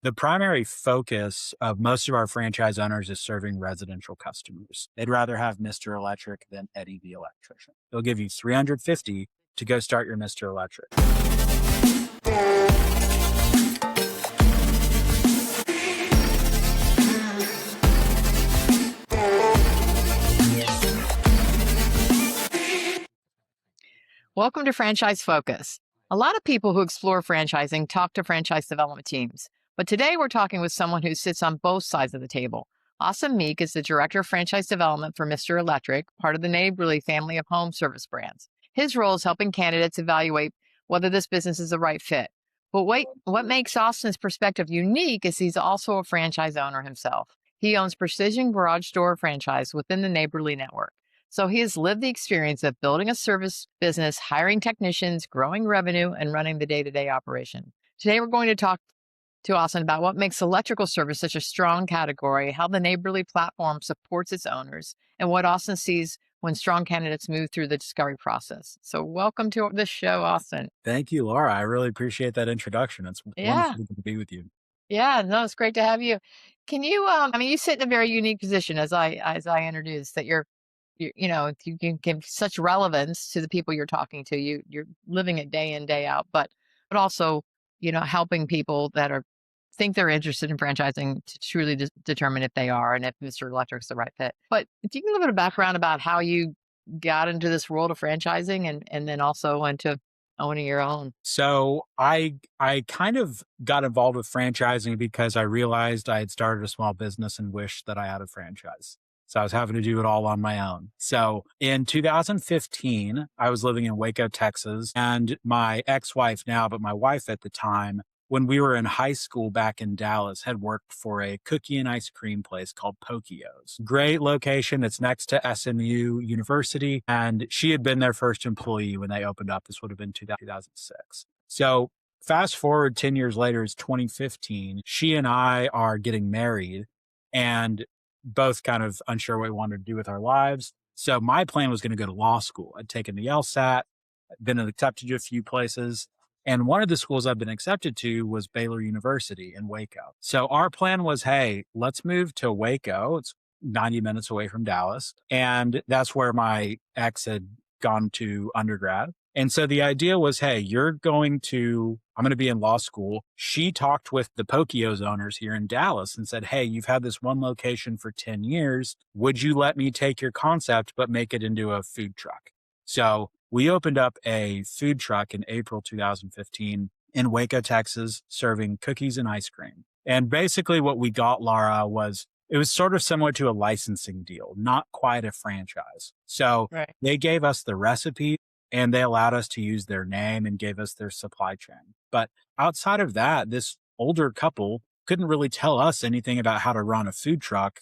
The primary focus of most of our franchise owners is serving residential customers. They'd rather have Mr. Electric than Eddie the Electrician. They'll give you $350 to go start your Mr. Electric. Welcome to Franchise Focus. A lot of people who explore franchising talk to franchise development teams, but today we're talking with someone who sits on both sides of the table. Austin Meek is the Director of Franchise Development for Mr. Electric, part of the Neighborly family of home service brands. His role is helping candidates evaluate whether this business is the right fit. But wait, what makes Austin's perspective unique is he's also a franchise owner himself. He owns Precision Garage Door franchise within the Neighborly network. So he has lived the experience of building a service business, hiring technicians, growing revenue, and running the day-to-day operation. Today, we're going to talk to Austin about what makes electrical service such a strong category, how the Neighborly platform supports its owners, and what Austin sees when strong candidates move through the discovery process. So welcome to the show, Austin. Thank you, Laura. I really appreciate that introduction. It's wonderful to be with you. Yeah, no, it's great to have you. Can you, you sit in a very unique position as I introduced, that you can give such relevance to the people you're talking to. You're living it day in, day out, but also, helping people that think they're interested in franchising to truly determine if they are and if Mr. Electric's the right fit. But do you give a bit of background about how you got into this world of franchising and then also into owning your own? So I kind of got involved with franchising because I realized I had started a small business and wished that I had a franchise. So I was having to do it all on my own. So in 2015, I was living in Waco, Texas, and my ex-wife now, but my wife at the time, when we were in high school back in Dallas, had worked for a cookie and ice cream place called Pokio's. Great location. It's next to SMU University. And she had been their first employee when they opened up. This would have been 2006. So fast forward 10 years later is 2015. She and I are getting married and both kind of unsure what we wanted to do with our lives. So my plan was going to go to law school. I'd taken the LSAT, been accepted to a few places. And one of the schools I've been accepted to was Baylor University in Waco. So our plan was, hey, let's move to Waco. It's 90 minutes away from Dallas. And that's where my ex had gone to undergrad. And so the idea was, hey, I'm going to be in law school. She talked with the Pokio's owners here in Dallas and said, hey, you've had this one location for 10 years. Would you let me take your concept, but make it into a food truck? So we opened up a food truck in April 2015 in Waco, Texas, serving cookies and ice cream. And basically what we got, Laura, it was sort of similar to a licensing deal, not quite a franchise. So They gave us the recipe and they allowed us to use their name and gave us their supply chain. But outside of that, this older couple couldn't really tell us anything about how to run a food truck,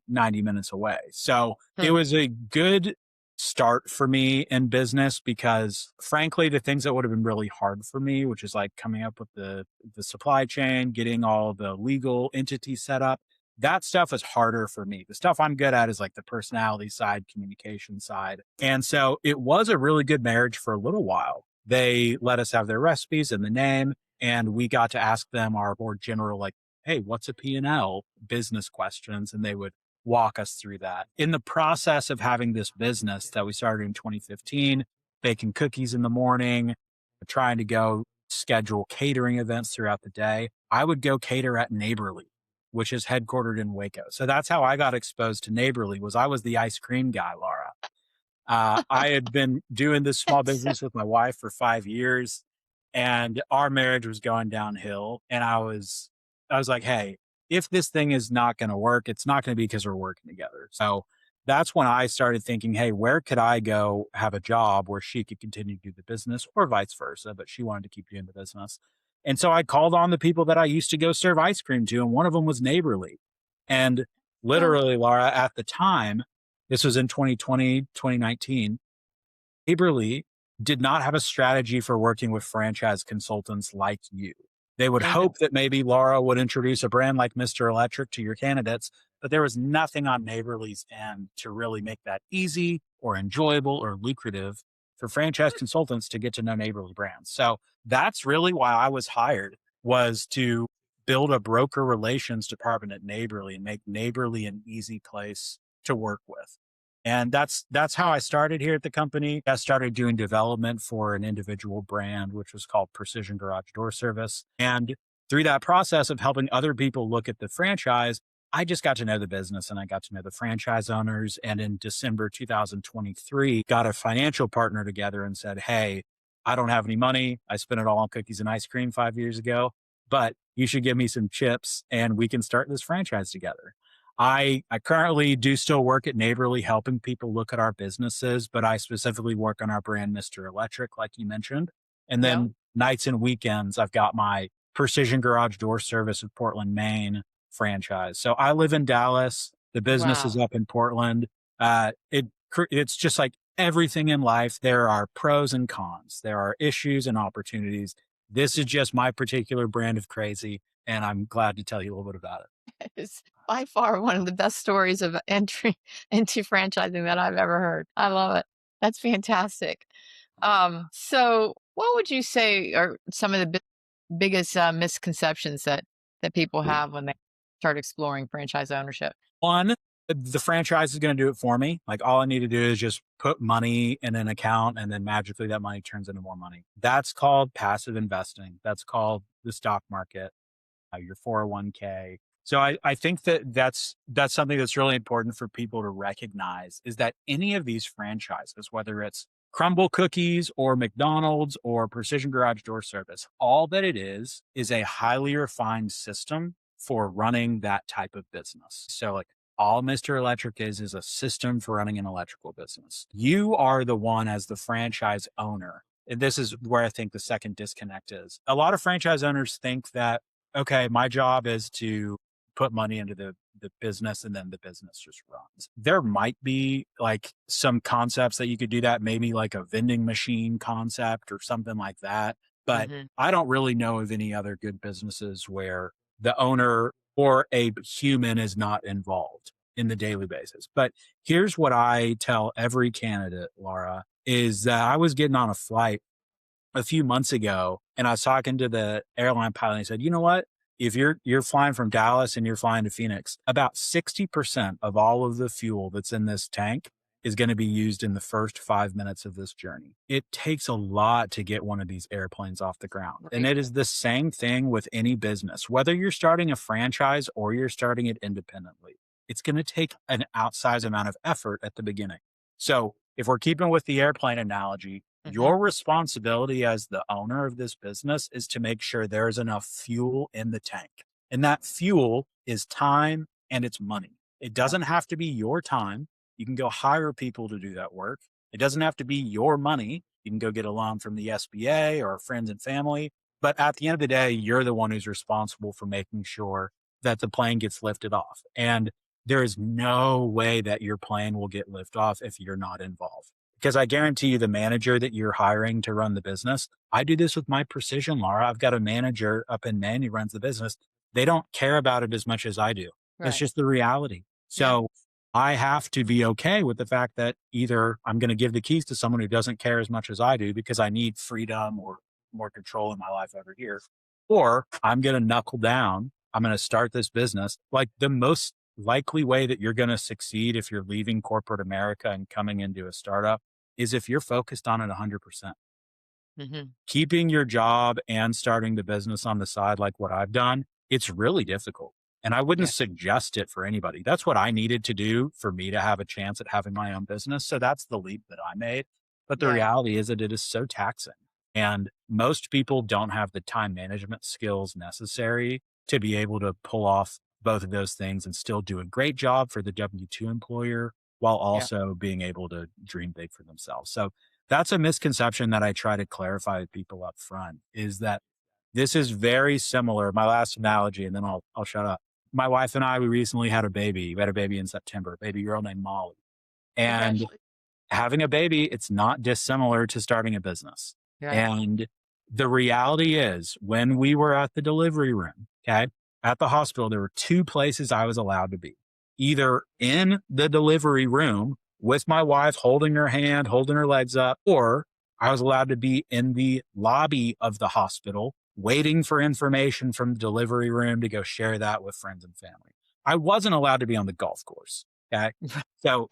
90 minutes away. So It was a good start for me in business because frankly, the things that would have been really hard for me, which is like coming up with the supply chain, getting all the legal entities set up, that stuff is harder for me. The stuff I'm good at is like the personality side, communication side. And so it was a really good marriage for a little while. They let us have their recipes and the name, and we got to ask them our more general, like, hey, what's a P&L business questions? And they would walk us through that. In the process of having this business that we started in 2015, baking cookies in the morning, trying to go schedule catering events throughout the day, I would go cater at Neighborly, which is headquartered in Waco. So that's how I got exposed to Neighborly. I was the ice cream guy, Laura. I had been doing this small business with my wife for 5 years, and our marriage was going downhill. And I was like, hey, if this thing is not going to work, it's not going to be because we're working together. So that's when I started thinking, hey, where could I go have a job where she could continue to do the business or vice versa, but she wanted to keep doing the business. And so I called on the people that I used to go serve ice cream to, and one of them was Neighborly. And literally, Laura, at the time, this was in 2020, 2019, Neighborly did not have a strategy for working with franchise consultants like you. They would hope that maybe Laura would introduce a brand like Mr. Electric to your candidates, but there was nothing on Neighborly's end to really make that easy or enjoyable or lucrative for franchise consultants to get to know Neighborly brands. So that's really why I was hired, was to build a broker relations department at Neighborly and make Neighborly an easy place to work with. And that's how I started here at the company. I started doing development for an individual brand, which was called Precision Garage Door Service. And through that process of helping other people look at the franchise, I just got to know the business and I got to know the franchise owners. And in December 2023, got a financial partner together and said, hey, I don't have any money. I spent it all on cookies and ice cream 5 years ago, but you should give me some chips and we can start this franchise together. I currently do still work at Neighborly helping people look at our businesses, but I specifically work on our brand, Mr. Electric, like you mentioned. And Yeah. then nights and weekends, I've got my Precision Garage Door Service in Portland, Maine franchise. So I live in Dallas. The business is Wow. up in Portland. It's just like everything in life. There are pros and cons. There are issues and opportunities. This is just my particular brand of crazy, and I'm glad to tell you a little bit about it. It's by far one of the best stories of entry into franchising that I've ever heard. I love it. That's fantastic. So what would you say are some of the biggest misconceptions that people have when they start exploring franchise ownership? One, the franchise is going to do it for me. Like all I need to do is just put money in an account and then magically that money turns into more money. That's called passive investing. That's called the stock market, your 401k. So I think that's something that's really important for people to recognize is that any of these franchises, whether it's Crumble Cookies or McDonald's or Precision Garage Door Service, all that it is a highly refined system for running that type of business. So like all Mr. Electric is a system for running an electrical business. You are the one as the franchise owner. And this is where I think the second disconnect is. A lot of franchise owners think that, okay, my job is to put money into the business and then the business just runs. There might be like some concepts that you could do that, maybe like a vending machine concept or something like that. But I don't really know of any other good businesses where the owner or a human is not involved in the daily basis. But here's what I tell every candidate, Laura, is that I was getting on a flight a few months ago and I was talking to the airline pilot and he said, you know what? If you're flying from Dallas and you're flying to Phoenix, about 60% of all of the fuel that's in this tank is going to be used in the first 5 minutes of this journey. It takes a lot to get one of these airplanes off the ground. And it is the same thing with any business, whether you're starting a franchise or you're starting it independently. It's going to take an outsized amount of effort at the beginning. So if we're keeping with the airplane analogy, your responsibility as the owner of this business is to make sure there's enough fuel in the tank. And that fuel is time and it's money. It doesn't have to be your time. You can go hire people to do that work. It doesn't have to be your money. You can go get a loan from the SBA or friends and family. But at the end of the day, you're the one who's responsible for making sure that the plane gets lifted off. And there is no way that your plane will get lifted off if you're not involved. Because I guarantee you the manager that you're hiring to run the business, I do this with my Precision, Laura. I've got a manager up in Maine who runs the business. They don't care about it as much as I do. That's just the reality. So I have to be okay with the fact that either I'm going to give the keys to someone who doesn't care as much as I do because I need freedom or more control in my life over here, or I'm going to knuckle down. I'm going to start this business. Like the most likely way that you're going to succeed if you're leaving corporate America and coming into a startup is if you're focused on it 100%. Keeping your job and starting the business on the side, like what I've done, it's really difficult. And I wouldn't suggest it for anybody. That's what I needed to do for me to have a chance at having my own business. So that's the leap that I made. But the reality is that it is so taxing. And most people don't have the time management skills necessary to be able to pull off both of those things and still do a great job for the W-2 employer while also being able to dream big for themselves. So that's a misconception that I try to clarify with people up front is that this is very similar. My last analogy, and then I'll shut up. My wife and I, we recently had a baby. We had a baby in September, a baby girl named Molly. And having a baby, it's not dissimilar to starting a business. And the reality is when we were at the delivery room, at the hospital, there were two places I was allowed to be. Either in the delivery room with my wife holding her hand, holding her legs up, or I was allowed to be in the lobby of the hospital waiting for information from the delivery room to go share that with friends and family. I wasn't allowed to be on the golf course. Okay. So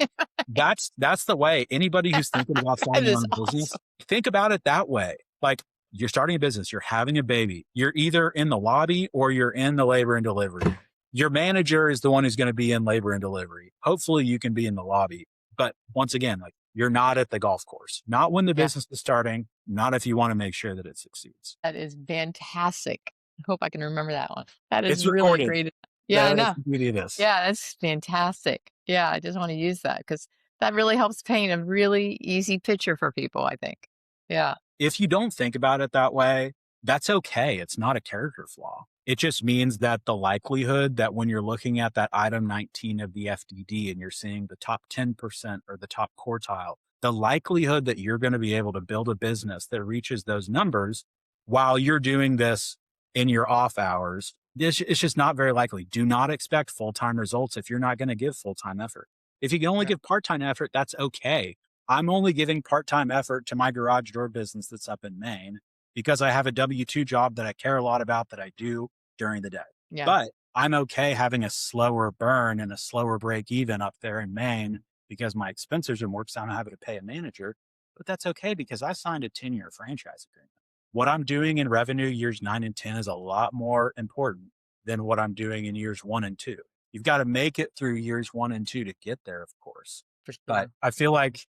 that's the way. Anybody who's thinking about That starting their is own business, awesome. think about it that way. Like, you're starting a business, you're having a baby, you're either in the lobby or you're in the labor and delivery. Your manager is the one who's going to be in labor and delivery. Hopefully you can be in the lobby. But once again, like, you're not at the golf course, not when the Yeah, business is starting, not if you want to make sure that it succeeds. that is fantastic. I hope I can remember that one. That is It's really recorded. great. Yeah, I That is know. the beauty of this. Yeah, that's fantastic. Yeah, I just want to use that because that really helps paint a really easy picture for people, I think. Yeah. If you don't think about it that way, that's okay. It's not a character flaw. It just means that the likelihood that when you're looking at that item 19 of the FDD and you're seeing the top 10% or the top quartile, the likelihood that you're going to be able to build a business that reaches those numbers while you're doing this in your off hours, it's just not very likely. Do not expect full-time results if you're not going to give full-time effort. If you can only Yeah. give part-time effort, that's okay. I'm only giving part-time effort to my garage door business that's up in Maine because I have a W-2 job that I care a lot about that I do during the day. Yeah. But I'm okay having a slower burn and a slower break even up there in Maine because my expenses are more because I'm having to pay a manager. But that's okay because I signed a 10-year franchise agreement. What I'm doing in revenue years 9 and 10 is a lot more important than what I'm doing in years 1 and 2. You've got to make it through years 1 and 2 to get there, of course. For sure. But I feel like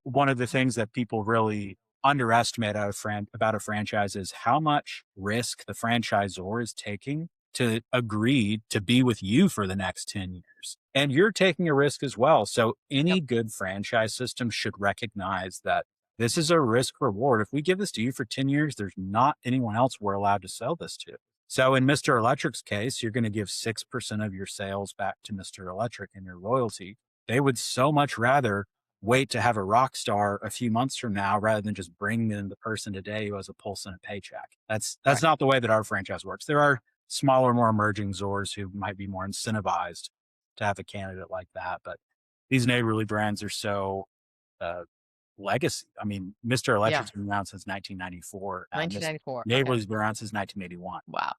one of the things that people really underestimate about a franchise is how much risk the franchisor is taking to agree to be with you for the next 10 years. And you're taking a risk as well. So any good franchise system should recognize that this is a risk reward. If we give this to you for 10 years, there's not anyone else we're allowed to sell this to. So in Mr. Electric's case, you're going to give 6% of your sales back to Mr. Electric in your royalty. They would so much rather wait to have a rock star a few months from now rather than just bring in the person today who has a pulse and a paycheck. That's Right. not the way that our franchise works. There are smaller, more emerging Zors who might be more incentivized to have a candidate like that. But these neighborly brands are so legacy. I mean, Mr. Electric's been around since 1994. 1994. Neighborly's been around since 1981. Wow.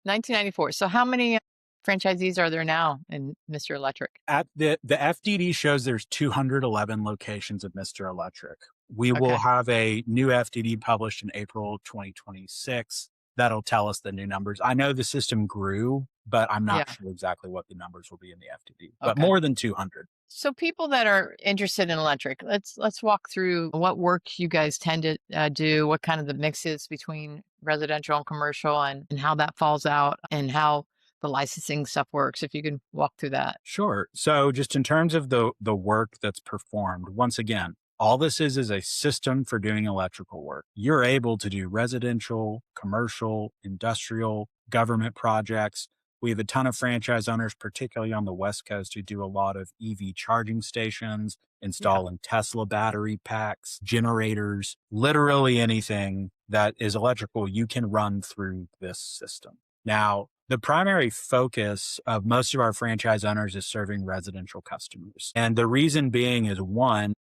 1994. So how many franchisees are there now in Mr. Electric? At the FDD shows there's 211 locations of Mr. Electric. We will have a new FDD published in April 2026. That'll tell us the new numbers. I know the system grew, but I'm not sure exactly what the numbers will be in the FDD, but more than 200. So people that are interested in electric, let's walk through what work you guys tend to do, what kind of the mix is between residential and commercial, and how that falls out, and how the licensing stuff works. If you can walk through that. Sure. So just in terms of the work that's performed, once again, all this is a system for doing electrical work. You're able to do residential, commercial, industrial, government projects. We have a ton of franchise owners, particularly on the West Coast, who do a lot of EV charging stations, installing Tesla battery packs, generators, literally anything that is electrical, you can run through this system. Now, the primary focus of most of our franchise owners is serving residential customers. And the reason being is, one,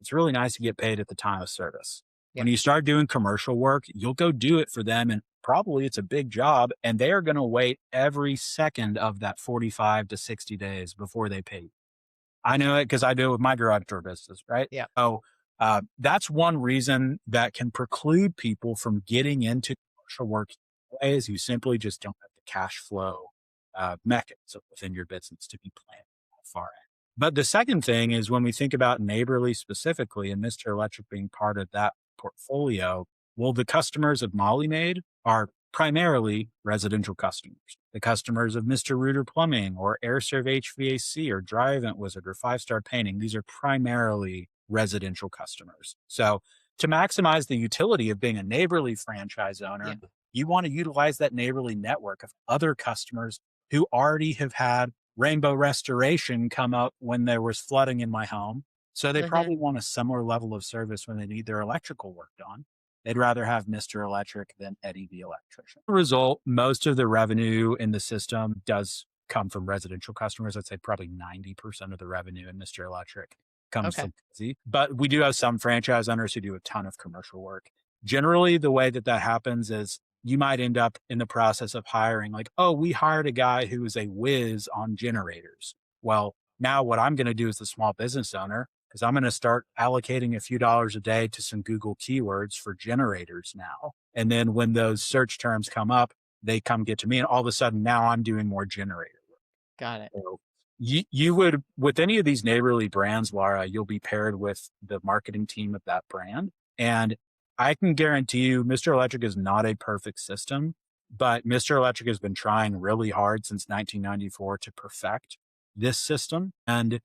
it's really nice to get paid at the time of service. When you start doing commercial work, you'll go do it for them, and probably it's a big job, and they are going to wait every second of that 45 to 60 days before they pay you. I know it because I do it with my garage door business, right? Yeah. So that's one reason that can preclude people from getting into commercial work is you simply just don't have the cash flow mechanism within your business to be planned that far in. But the second thing is when we think about Neighborly specifically and Mr. Electric being part of that portfolio, well, the customers of Molly Maid are primarily residential customers. The customers of Mr. Rooter Plumbing or AirServe HVAC or Dry Event Wizard or Five Star Painting, these are primarily residential customers. So to maximize the utility of being a Neighborly franchise owner, you want to utilize that Neighborly network of other customers who already have had Rainbow Restoration come up when there was flooding in my home. So they probably want a similar level of service when they need their electrical work done. They'd rather have Mr. Electric than Eddie the Electrician. As a result, most of the revenue in the system does come from residential customers. I'd say probably 90% of the revenue in Mr. Electric comes from Easy. But we do have some franchise owners who do a ton of commercial work. Generally, the way that happens is you might end up in the process of hiring like, oh, we hired a guy who is a whiz on generators. Well, now what I'm going to do as the small business owner is I'm going to start allocating a few dollars a day to some Google keywords for generators now. And then when those search terms come up, they come get to me. And all of a sudden now I'm doing more generator. Got it. So you would, with any of these neighborly brands, Laura, you'll be paired with the marketing team of that brand. And I can guarantee you, Mr. Electric is not a perfect system, but Mr. Electric has been trying really hard since 1994 to perfect this system. And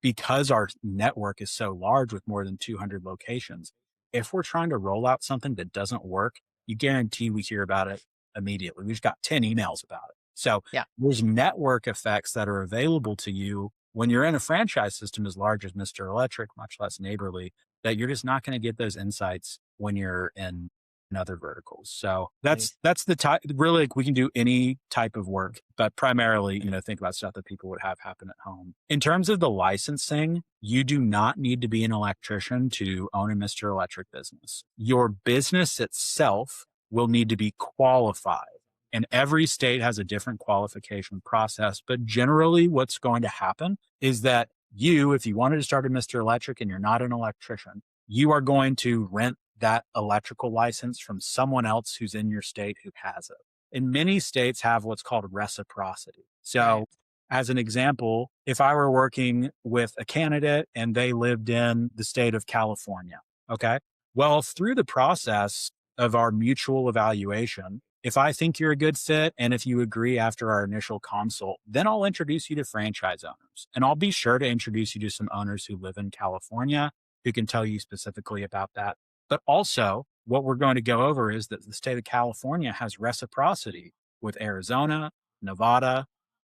because our network is so large with more than 200 locations, if we're trying to roll out something that doesn't work, you guarantee we hear about it immediately. We've got 10 emails about it. So Yeah. there's network effects that are available to you when you're in a franchise system as large as Mr. Electric, much less neighborly, that you're just not going to get those insights when you're in other verticals. So that's the type. Really, like, we can do any type of work, but primarily, think about stuff that people would have happen at home. In terms of the licensing, you do not need to be an electrician to own a Mr. Electric business. Your business itself will need to be qualified. And every state has a different qualification process. But generally, what's going to happen is that if you wanted to start a Mr. Electric and you're not an electrician, you are going to rent that electrical license from someone else who's in your state who has it. And many states have what's called reciprocity. So, as an example, if I were working with a candidate and they lived in the state of California, okay, well, through the process of our mutual evaluation, if I think you're a good fit and if you agree after our initial consult, then I'll introduce you to franchise owners. And I'll be sure to introduce you to some owners who live in California who can tell you specifically about that. But also, what we're going to go over is that the state of California has reciprocity with Arizona, Nevada,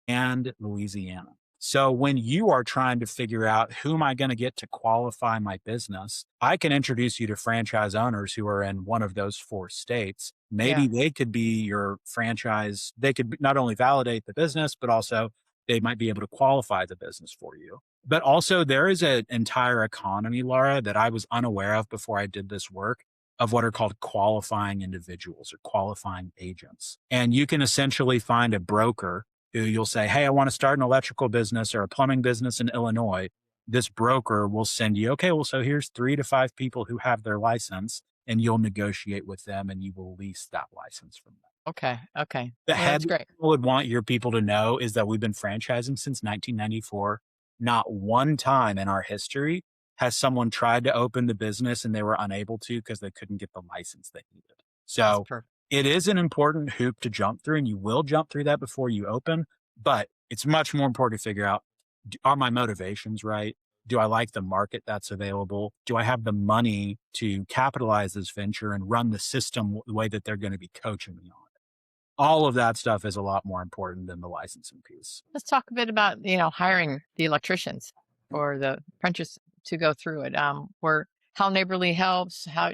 and Louisiana. So when you are trying to figure out who am I going to get to qualify my business, I can introduce you to franchise owners who are in one of those 4 states. Maybe they could be your franchise. They could not only validate the business, but also they might be able to qualify the business for you. But also there is an entire economy, Laura, that I was unaware of before I did this work, of what are called qualifying individuals or qualifying agents. And you can essentially find a broker who you'll say, hey, I want to start an electrical business or a plumbing business in Illinois. This broker will send you, okay, well, so here's 3 to 5 people who have their license, and you'll negotiate with them and you will lease that license from them. Okay. The Well, that's great. I would want your people to know is that we've been franchising since 1994. Not one time in our history has someone tried to open the business and they were unable to because they couldn't get the license they needed. So it is an important hoop to jump through, and you will jump through that before you open. But it's much more important to figure out, are my motivations right? Do I like the market that's available? Do I have the money to capitalize this venture and run the system the way that they're going to be coaching me on it? All of that stuff is a lot more important than the licensing piece. Let's talk a bit about, hiring the electricians or the apprentice to go through it. Where how neighborly helps, how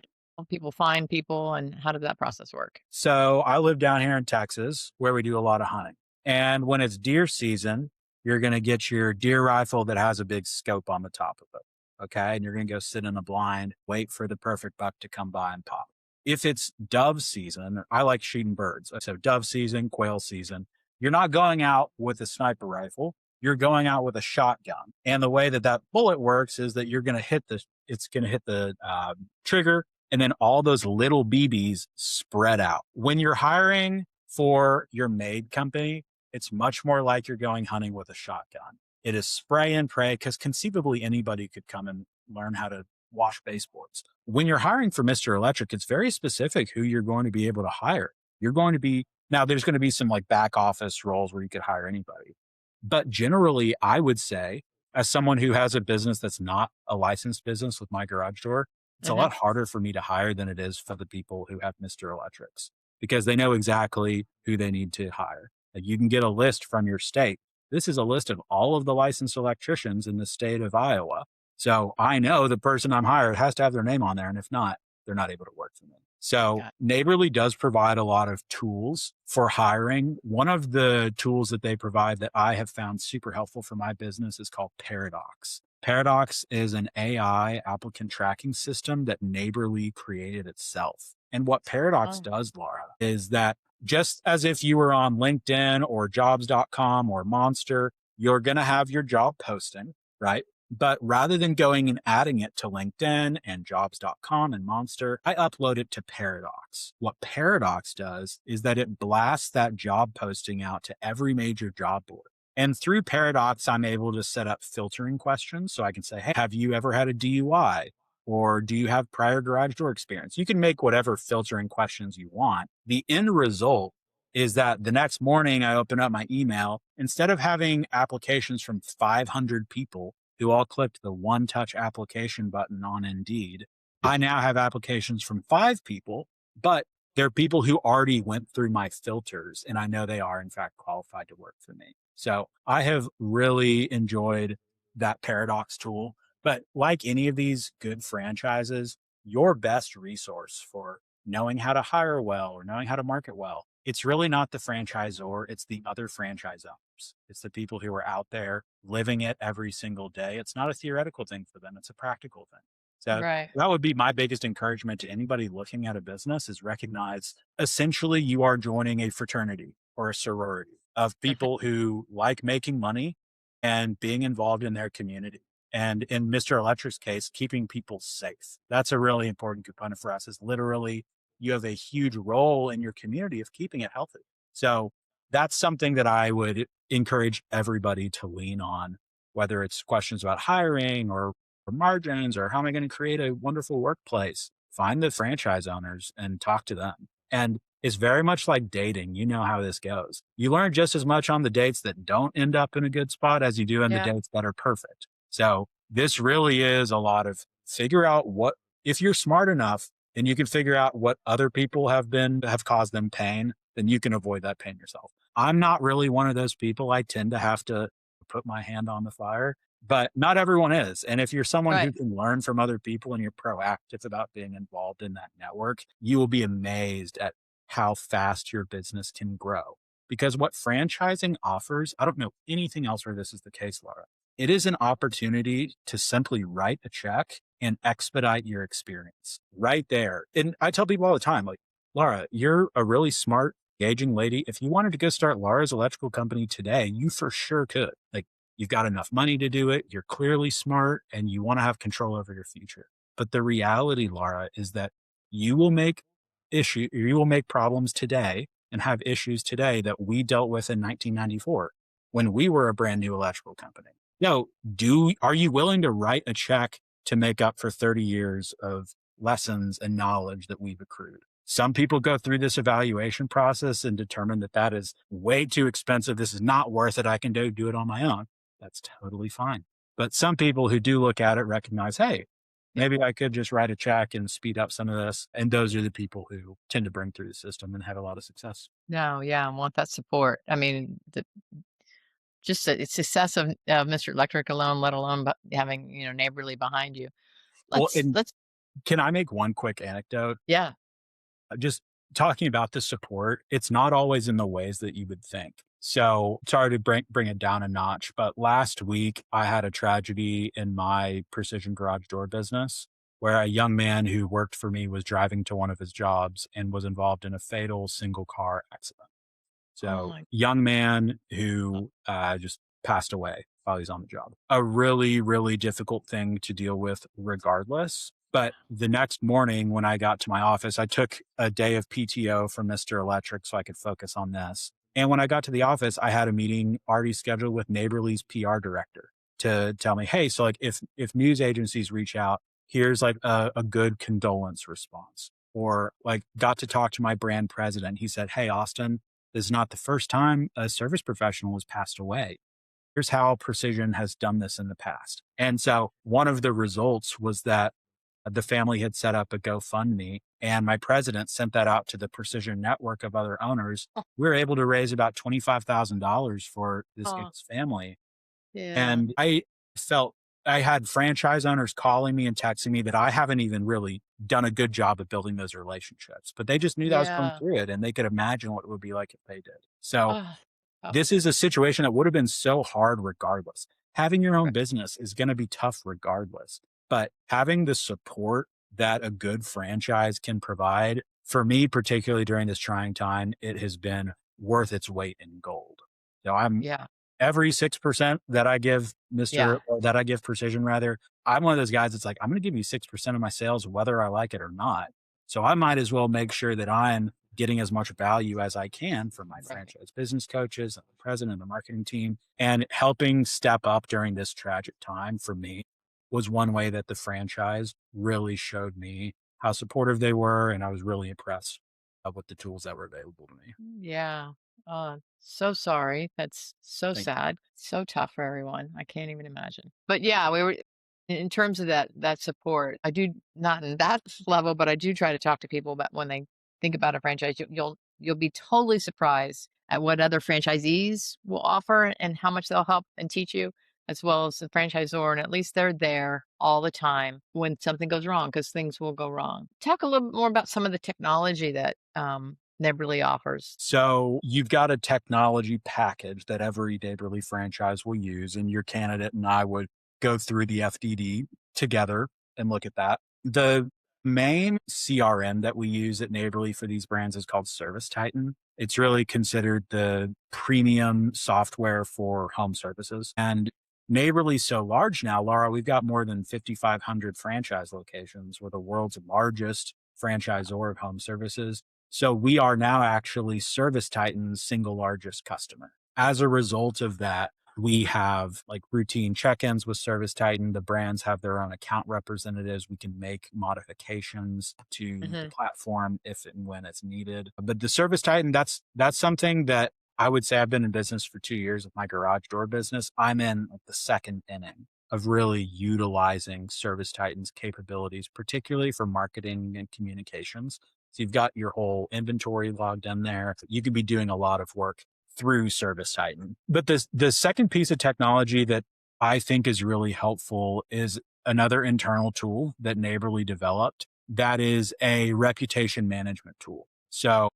people find people, and how does that process work? So I live down here in Texas where we do a lot of hunting. And when it's deer season, you're going to get your deer rifle that has a big scope on the top of it. Okay. And you're going to go sit in a blind, wait for the perfect buck to come by and pop. If it's dove season, I like shooting birds. So dove season, quail season, you're not going out with a sniper rifle. You're going out with a shotgun. And the way that that bullet works is that you're going to hit the trigger, and then all those little BBs spread out. When you're hiring for your maid company, it's much more like you're going hunting with a shotgun. It is spray and pray, because conceivably anybody could come and learn how to wash baseboards. When you're hiring for Mr. Electric, it's very specific who you're going to be able to hire. There's going to be some like back office roles where you could hire anybody. But generally, I would say, as someone who has a business that's not a licensed business with my garage door, it's a lot harder for me to hire than it is for the people who have Mr. Electrics, because they know exactly who they need to hire. Like, you can get a list from your state. This is a list of all of the licensed electricians in the state of Iowa. So I know the person I'm hired has to have their name on there. And if not, they're not able to work for me. So Neighborly does provide a lot of tools for hiring. One of the tools that they provide that I have found super helpful for my business is called Paradox. Paradox is an AI applicant tracking system that Neighborly created itself. And what Paradox Oh, does, Laura, is that just as if you were on LinkedIn or jobs.com or Monster, you're going to have your job posting, right? But rather than going and adding it to LinkedIn and jobs.com and Monster, I upload it to Paradox. What Paradox does is that it blasts that job posting out to every major job board. And through Paradox, I'm able to set up filtering questions. So I can say, hey, have you ever had a DUI? Or do you have prior garage door experience? You can make whatever filtering questions you want. The end result is that the next morning I open up my email, instead of having applications from 500 people who all clicked the one touch application button on Indeed, I now have applications from 5 people, but they're people who already went through my filters and I know they are in fact qualified to work for me. So I have really enjoyed that Paradox tool. But like any of these good franchises, your best resource for knowing how to hire well or knowing how to market well, it's really not the franchisor, it's the other franchise owners. It's the people who are out there living it every single day. It's not a theoretical thing for them, it's a practical thing. So right. that would be my biggest encouragement to anybody looking at a business is recognize essentially you are joining a fraternity or a sorority of people who like making money and being involved in their community. And in Mr. Electric's case, keeping people safe. That's a really important component for us is literally you have a huge role in your community of keeping it healthy. So that's something that I would encourage everybody to lean on, whether it's questions about hiring or margins or how am I going to create a wonderful workplace. Find the franchise owners and talk to them. And it's very much like dating. You know how this goes. You learn just as much on the dates that don't end up in a good spot as you do in the Yeah. dates that are perfect. So this really is a lot of figure out what, if you're smart enough and you can figure out what other people have caused them pain, then you can avoid that pain yourself. I'm not really one of those people. I tend to have to put my hand on the fire, but not everyone is. And if you're someone Right. who can learn from other people and you're proactive about being involved in that network, you will be amazed at how fast your business can grow. Because what franchising offers, I don't know anything else where this is the case, Laura. It is an opportunity to simply write a check and expedite your experience right there. And I tell people all the time, like, Laura, you're a really smart, engaging lady. If you wanted to go start Laura's electrical company today, you for sure could. Like, you've got enough money to do it. You're clearly smart and you want to have control over your future. But the reality, Laura, is that you will make you will make problems today and have issues today that we dealt with in 1994 when we were a brand new electrical company. No, are you willing to write a check to make up for 30 years of lessons and knowledge that we've accrued? Some people go through this evaluation process and determine that that is way too expensive. This is not worth it. I can do it on my own. That's totally fine. But some people who do look at it recognize, hey, maybe I could just write a check and speed up some of this. And those are the people who tend to bring through the system and have a lot of success. No, yeah, I want that support. I mean, just the success of Mr. Electric alone, let alone having, neighborly behind you. Well, Let's and let's can I make one quick anecdote? yeah. Just talking about the support, it's not always in the ways that you would think. So sorry to bring it down a notch, but last week I had a tragedy in my precision garage door business where a young man who worked for me was driving to one of his jobs and was involved in a fatal single car accident. Oh So my young man who just passed away while he's on the job. A really, really difficult thing to deal with regardless. But the next morning when I got to my office, I took a day of PTO from Mr. Electric so I could focus on this. And when I got to the office, I had a meeting already scheduled with Neighborly's PR director to tell me, hey, so like if news agencies reach out, here's like a good condolence response. Or like got to talk to my brand president. He said, hey, Austin, this is not the first time a service professional has passed away. Here's how Precision has done this in the past. And so one of the results was that the family had set up a GoFundMe and my president sent that out to the Precision network of other owners. We were able to raise about $25,000 for this Oh, guy's family. yeah. And I felt I had franchise owners calling me and texting me that I haven't even really done a good job of building those relationships, but they just knew that I was going Yeah. through it and they could imagine what it would be like if they did. So Oh, this tough. is a situation that would have been so hard regardless. Having your own Right. business is going to be tough regardless, but having the support that a good franchise can provide for me, particularly during this trying time, it has been worth its weight in gold. So I'm Yeah. every 6% that I give Yeah. or that I give Precision rather, I'm one of those guys that's like, I'm going to give you 6% of my sales, whether I like it or not. So I might as well make sure that I'm getting as much value as I can from my Right. franchise business coaches, and the president, and the marketing team, and helping step up during this tragic time for me was one way that the franchise really showed me how supportive they were. And I was really impressed with the tools that were available to me. Yeah. So sorry. That's so Thank you. sad. So tough for everyone. I can't even imagine. But yeah, we were in terms of that support. I do not in that level, but I do try to talk to people about when they think about a franchise. You'll be totally surprised at what other franchisees will offer and how much they'll help and teach you, as well as the franchisor. And at least they're there all the time when something goes wrong, because things will go wrong. Talk a little bit more about some of the technology that Neighborly offers. So you've got a technology package that every Neighborly franchise will use, and your candidate and I would go through the FDD together and look at that. The main CRM that we use at Neighborly for these brands is called Service Titan. It's really considered the premium software for home services. And Neighborly's so large now, Laura, we've got more than 5,500 franchise locations. We're the world's largest franchisor of home services. So we are now actually Service Titan's single largest customer. As a result of that, we have like routine check-ins with Service Titan. The brands have their own account representatives. We can make modifications to the Hmm. platform if and when it's needed. But the Service Titan, that's something that I would say I've been in business for 2 years with my garage door business. I'm in like the second inning of really utilizing Service Titan's capabilities, particularly for marketing and communications. So you've got your whole inventory logged in there. You could be doing a lot of work through Service Titan. But the second piece of technology that I think is really helpful is another internal tool that Neighborly developed. That is a reputation management tool. So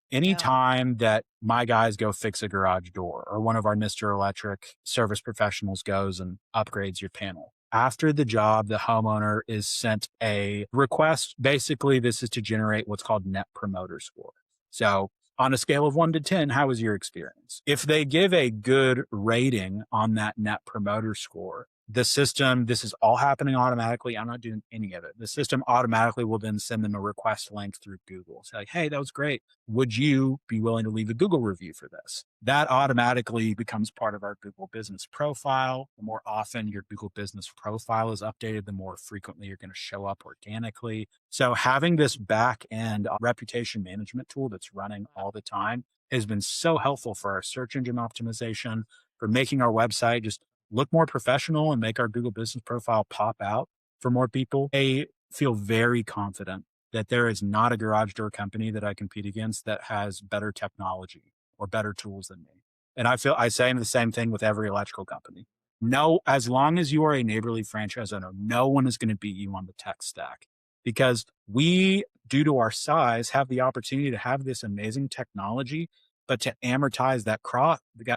Yeah. anytime that my guys go fix a garage door or one of our Mr. Electric service professionals goes and upgrades your panel, after the job, the homeowner is sent a request. Basically, this is to generate what's called net promoter score. So on a scale of 1 to 10, how was your experience? If they give a good rating on that net promoter score, the system, this is all happening automatically. I'm not doing any of it. The system automatically will then send them a request link through Google. Say, like, hey, that was great. Would you be willing to leave a Google review for this? That automatically becomes part of our Google business profile. The more often your Google business profile is updated, the more frequently you're going to show up organically. So having this back end reputation management tool that's running all the time has been so helpful for our search engine optimization, for making our website just look more professional and make our Google business profile pop out for more people. I feel very confident that there is not a garage door company that I compete against that has better technology or better tools than me. And I say the same thing with every electrical company. No, as long as you are a Neighborly franchise owner, no one is going to beat you on the tech stack because we, due to our size, have the opportunity to have this amazing technology, but to amortize that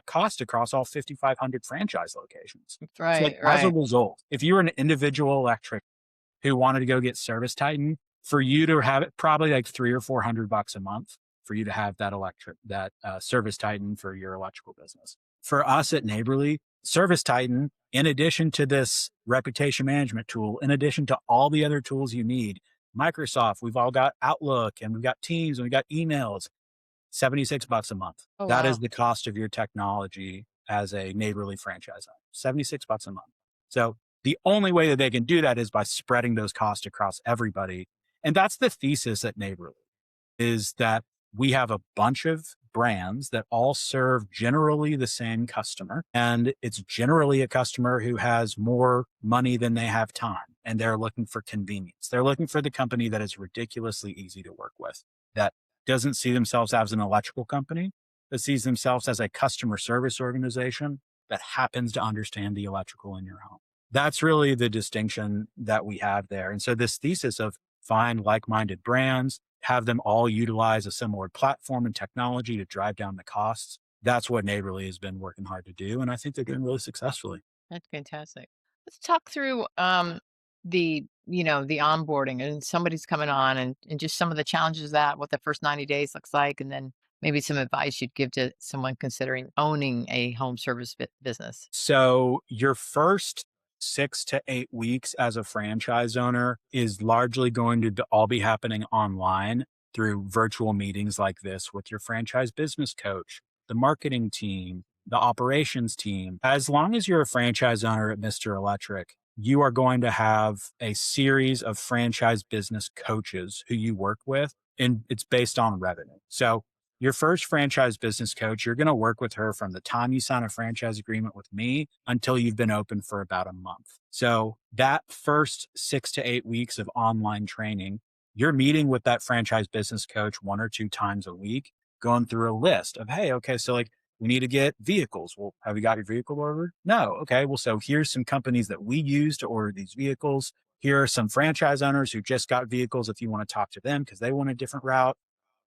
cost across all 5,500 franchise locations. So like Right. as a Right. result, if you're an individual electric who wanted to go get Service Titan, for you to have it probably like 300 or 400 bucks a month for you to have that Service Titan for your electrical business. For us at Neighborly, Service Titan, in addition to this reputation management tool, in addition to all the other tools you need, Microsoft, we've all got Outlook and we've got Teams and we've got emails, 76 bucks a month. Oh, That is wow. the cost of your technology as a Neighborly franchise owner, 76 bucks a month. So the only way that they can do that is by spreading those costs across everybody. And that's the thesis at Neighborly, is that we have a bunch of brands that all serve generally the same customer. And it's generally a customer who has more money than they have time. And they're looking for convenience. They're looking for the company that is ridiculously easy to work with, that doesn't see themselves as an electrical company, that sees themselves as a customer service organization that happens to understand the electrical in your home. That's really the distinction that we have there. And so this thesis of find like-minded brands, have them all utilize a similar platform and technology to drive down the costs. That's what Neighborly has been working hard to do. And I think they're doing really successfully. That's fantastic. Let's talk through. the onboarding and somebody's coming on and just some of the challenges that what the first 90 days looks like, and then maybe some advice you'd give to someone considering owning a home service business. So your first 6 to 8 weeks as a franchise owner is largely going to all be happening online through virtual meetings like this with your franchise business coach, the marketing team, the operations team. As long as you're a franchise owner at Mr. Electric, you are going to have a series of franchise business coaches who you work with, and it's based on revenue. So your first franchise business coach, you're going to work with her from the time you sign a franchise agreement with me until you've been open for about a month. So that first 6 to 8 weeks of online training, you're meeting with that franchise business coach 1 or 2 times a week, going through a list of, hey, okay, so like we need to get vehicles. Well, have you got your vehicle ordered? No. Okay. Well, so here's some companies that we use to order these vehicles. Here are some franchise owners who just got vehicles if you want to talk to them because they want a different route.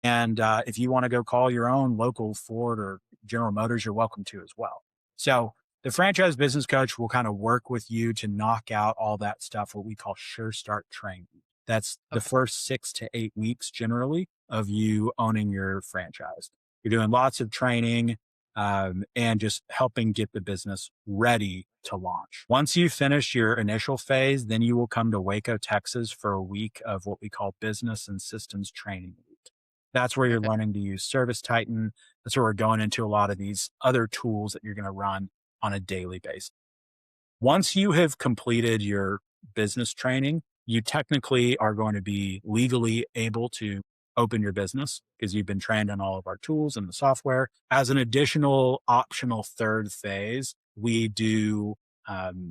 And if you want to go call your own local Ford or General Motors, you're welcome to as well. So the franchise business coach will kind of work with you to knock out all that stuff, what we call sure start training. That's the Okay. first 6 to 8 weeks generally of you owning your franchise. You're doing lots of training and just helping get the business ready to launch. Once you finish your initial phase, then you will come to Waco, Texas for a week of what we call business and systems training week. That's where you're Okay. learning to use Service Titan. That's where we're going into a lot of these other tools that you're going to run on a daily basis. Once you have completed your business training, you technically are going to be legally able to open your business because you've been trained on all of our tools and the software. As an additional optional third phase, we do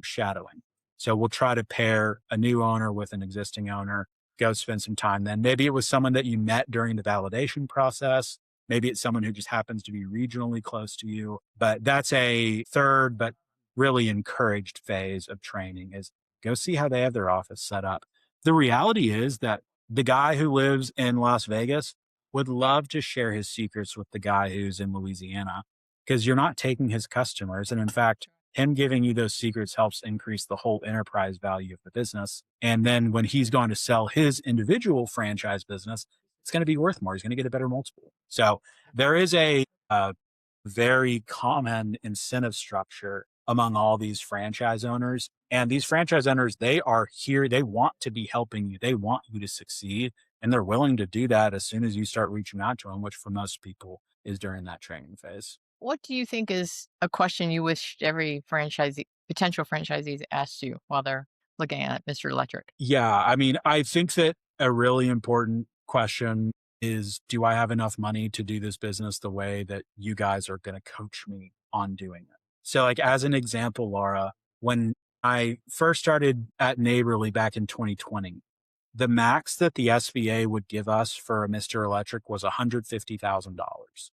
shadowing. So we'll try to pair a new owner with an existing owner, go spend some time then. Maybe it was someone that you met during the validation process. Maybe it's someone who just happens to be regionally close to you. But that's a third, but really encouraged phase of training is go see how they have their office set up. The reality is that the guy who lives in Las Vegas would love to share his secrets with the guy who's in Louisiana because you're not taking his customers. And in fact, him giving you those secrets helps increase the whole enterprise value of the business. And then when he's going to sell his individual franchise business, it's going to be worth more. He's going to get a better multiple. So there is a very common incentive structure among all these franchise owners. And these franchise owners, they are here, they want to be helping you, they want you to succeed. And they're willing to do that as soon as you start reaching out to them, which for most people is during that training phase. What do you think is a question you wish every potential franchisees asked you while they're looking at Mr. Electric? Yeah, I mean, I think that a really important question is, do I have enough money to do this business the way that you guys are going to coach me on doing it? So, like, as an example, Laura, when I first started at Neighborly back in 2020, the max that the SBA would give us for a Mr. Electric was $150,000.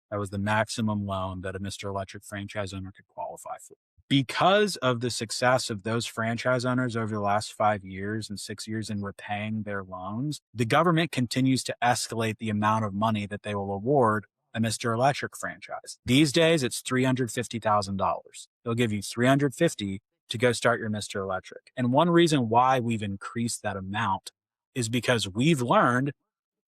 That was the maximum loan that a Mr. Electric franchise owner could qualify for. Because of the success of those franchise owners over the last 5 years and 6 years in repaying their loans, the government continues to escalate the amount of money that they will award a Mr. Electric franchise. These days, it's $350,000. They'll give you $350,000 to go start your Mr. Electric. And one reason why we've increased that amount is because we've learned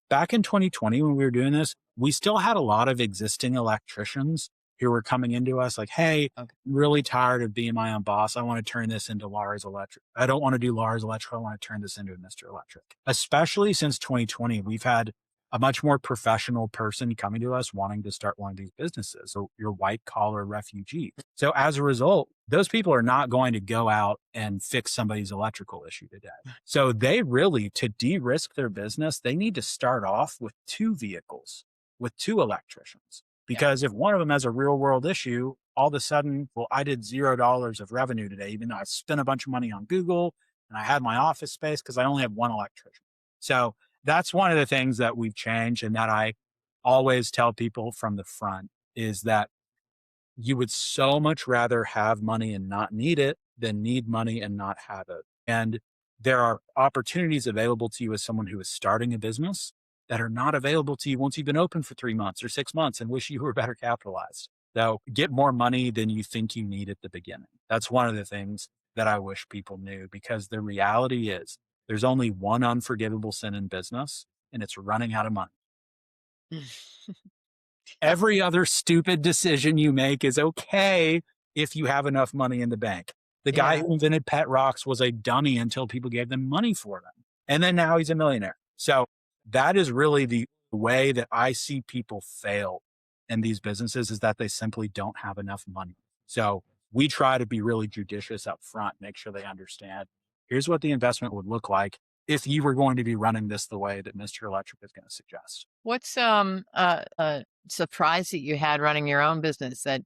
back in 2020 when we were doing this, we still had a lot of existing electricians who were coming into us like, hey, Okay. I'm really tired of being my own boss. I want to turn this into Laura's Electric. I don't want to do Laura's Electric. I want to turn this into a Mr. Electric. Especially since 2020, we've had a much more professional person coming to us wanting to start one of these businesses. So your white collar refugee. So as a result, those people are not going to go out and fix somebody's electrical issue today. So they really, to de-risk their business, they need to start off with 2 vehicles, with 2 electricians. Because if one of them has a real world issue, all of a sudden, well, I did $0 of revenue today, even though I spent a bunch of money on Google and I had my office space because I only have one electrician. So that's one of the things that we've changed and that I always tell people from the front is that you would so much rather have money and not need it than need money and not have it. And there are opportunities available to you as someone who is starting a business that are not available to you once you've been open for 3 months or 6 months and wish you were better capitalized. So get more money than you think you need at the beginning. That's one of the things that I wish people knew, because the reality is there's only one unforgivable sin in business, and it's running out of money. Yeah. Every other stupid decision you make is okay if you have enough money in the bank. The guy Yeah. who invented pet rocks was a dummy until people gave them money for them. And then now he's a millionaire. So that is really the way that I see people fail in these businesses, is that they simply don't have enough money. So we try to be really judicious up front, make sure they understand here's what the investment would look like if you were going to be running this the way that Mr. Electric is going to suggest. What's a surprise that you had running your own business that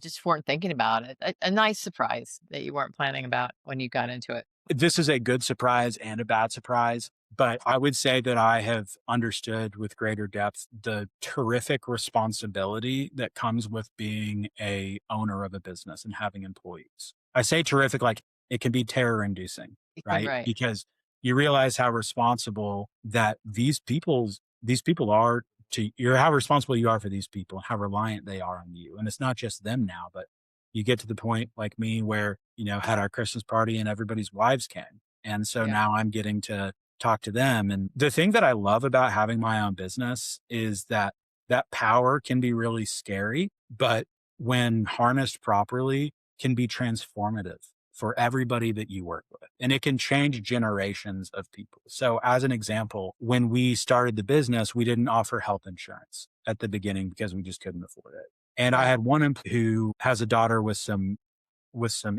just weren't thinking about it? A nice surprise that you weren't planning about when you got into it. This is a good surprise and a bad surprise, but I would say that I have understood with greater depth the terrific responsibility that comes with being a owner of a business and having employees. I say terrific, like it can be terror inducing, right? Right. Because you realize how responsible that these people are to you're how responsible you are for these people and how reliant they are on you. And it's not just them now, but you get to the point like me where, had our Christmas party and everybody's wives came. And so Yeah. now I'm getting to talk to them. And the thing that I love about having my own business is that that power can be really scary, but when harnessed properly, can be transformative for everybody that you work with. And it can change generations of people. So, as an example, when we started the business, we didn't offer health insurance at the beginning because we just couldn't afford it. And I Right. had one employee who has a daughter with some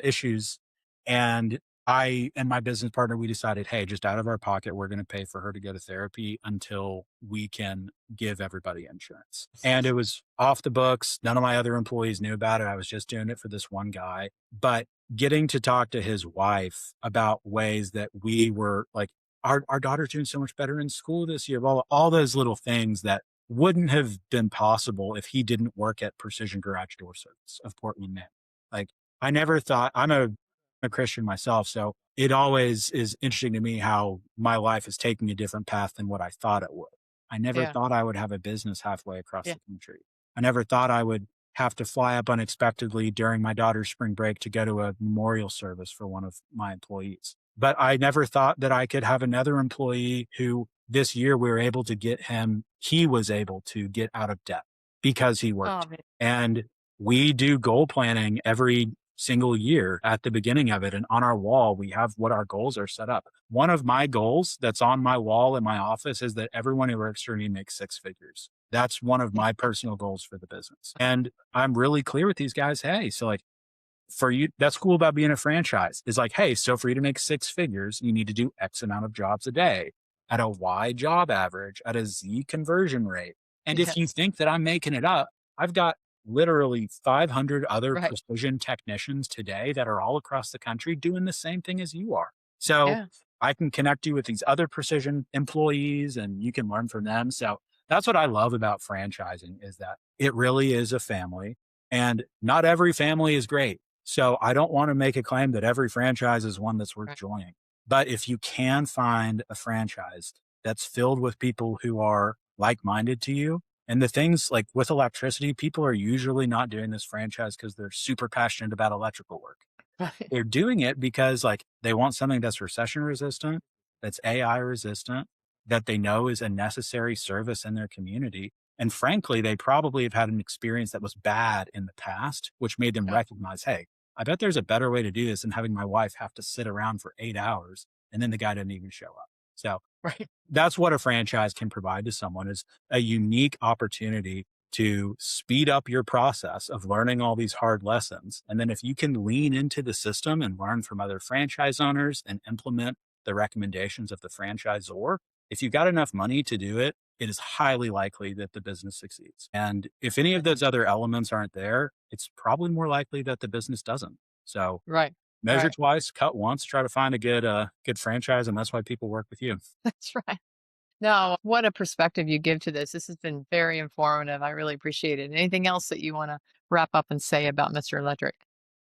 issues. And I and my business partner, we decided, hey, just out of our pocket, we're going to pay for her to go to therapy until we can give everybody insurance. And it was off the books. None of my other employees knew about it. I was just doing it for this one guy. But getting to talk to his wife about ways that we were like, our daughter's doing so much better in school this year, all those little things that wouldn't have been possible if he didn't work at Precision Garage Door Service of Portland, Maine. Like, I never thought I'm a Christian myself, so it always is interesting to me how my life is taking a different path than what I thought it would. I never Yeah. thought I would have a business halfway across Yeah. the country. I never thought I would have to fly up unexpectedly during my daughter's spring break to go to a memorial service for one of my employees. But I never thought that I could have another employee who this year we were able to he was able to get out of debt because he Oh, worked. man. And we do goal planning every single year at the beginning of it. And on our wall, we have what our goals are set up. One of my goals that's on my wall in my office is that everyone who works for me makes six figures. That's one of my personal goals for the business. And I'm really clear with these guys. Hey, so like for you, that's cool about being a franchise is like, hey, so for you to make six figures, you need to do X amount of jobs a day at a Y job average, at a Z conversion rate. And if you Yes. think that I'm making it up, I've got literally 500 other Right. precision technicians today that are all across the country doing the same thing as you are. So Yeah. I can connect you with these other precision employees and you can learn from them. So that's what I love about franchising is that it really is a family and not every family is great. So I don't want to make a claim that every franchise is one that's worth Right. joining. But if you can find a franchise that's filled with people who are like-minded to you, and the things like with electricity, people are usually not doing this franchise because they're super passionate about electrical work. Right. They're doing it because like they want something that's recession resistant, that's AI resistant, that they know is a necessary service in their community. And frankly, they probably have had an experience that was bad in the past, which made them Yeah. recognize, hey, I bet there's a better way to do this than having my wife have to sit around for 8 hours and then the guy doesn't even show up. So Right. that's what a franchise can provide to someone is a unique opportunity to speed up your process of learning all these hard lessons. And then if you can lean into the system and learn from other franchise owners and implement the recommendations of the franchisor, if you've got enough money to do it, it is highly likely that the business succeeds. And if any of those other elements aren't there, it's probably more likely that the business doesn't. So Right. measure Right. twice, cut once, try to find a good franchise. And that's why people work with you. That's right. No, what a perspective you give to this. This has been very informative. I really appreciate it. Anything else that you want to wrap up and say about Mr. Electric?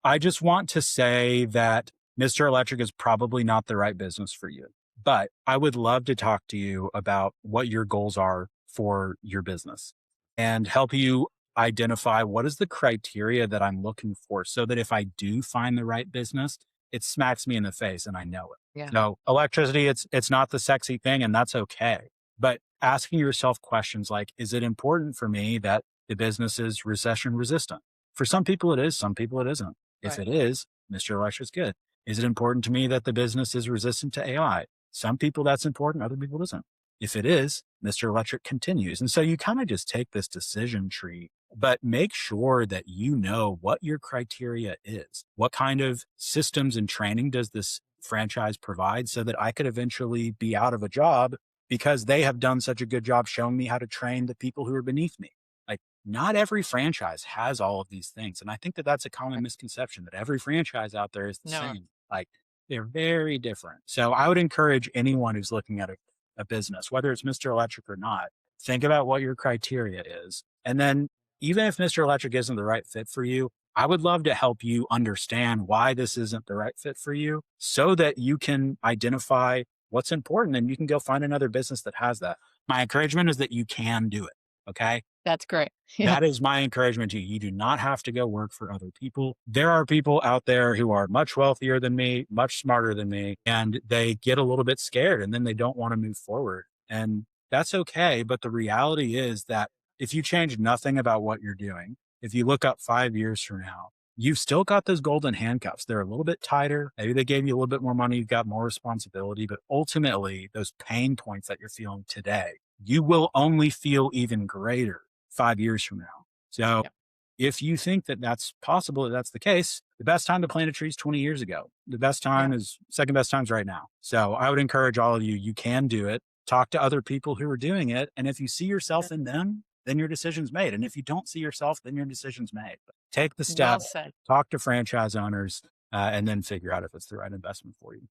I just want to say that Mr. Electric is probably not the right business for you, but I would love to talk to you about what your goals are for your business and help you identify what is the criteria that I'm looking for so that if I do find the right business, it smacks me in the face and I know it. Yeah. So electricity, it's not the sexy thing, and that's okay. But asking yourself questions like, is it important for me that the business is recession resistant? For some people it is, some people it isn't. If Right. it is, Mr. Electric's good. Is it important to me that the business is resistant to AI? Some people that's important, other people doesn't. If it is, Mr. Electric continues. And so you kind of just take this decision tree, but make sure that you know what your criteria is. What kind of systems and training does this franchise provide so that I could eventually be out of a job because they have done such a good job showing me how to train the people who are beneath me? Like, not every franchise has all of these things. And I think that that's a common misconception that every franchise out there is the No. same. Like, they're very different. So I would encourage anyone who's looking at a business, whether it's Mr. Electric or not, think about what your criteria is. And then even if Mr. Electric isn't the right fit for you, I would love to help you understand why this isn't the right fit for you so that you can identify what's important and you can go find another business that has that. My encouragement is that you can do it. Okay. That's great. Yeah. That is my encouragement to you. You do not have to go work for other people. There are people out there who are much wealthier than me, much smarter than me, and they get a little bit scared and then they don't want to move forward. And that's okay. But the reality is that if you change nothing about what you're doing, if you look up 5 years from now, you've still got those golden handcuffs. They're a little bit tighter. Maybe they gave you a little bit more money. You've got more responsibility, but ultimately those pain points that you're feeling today, you will only feel even greater 5 years from now. So Yep. if you think that that's possible, that that's the case, the best time to plant a tree is 20 years ago. The best time Yeah. is second best times right now. So I would encourage all of you, you can do it. Talk to other people who are doing it. And if you see yourself in them, then your decision's made. And if you don't see yourself, then your decision's made. But take the Well step, said. talk to franchise owners, and then figure out if it's the right investment for you.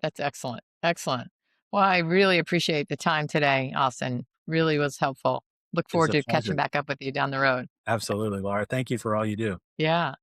That's excellent. Excellent. Well, I really appreciate the time today, Austin. Really was helpful. Look It's forward a to catching pleasure. back up with you down the road. Absolutely, Laura. Thank you for all you do. Yeah.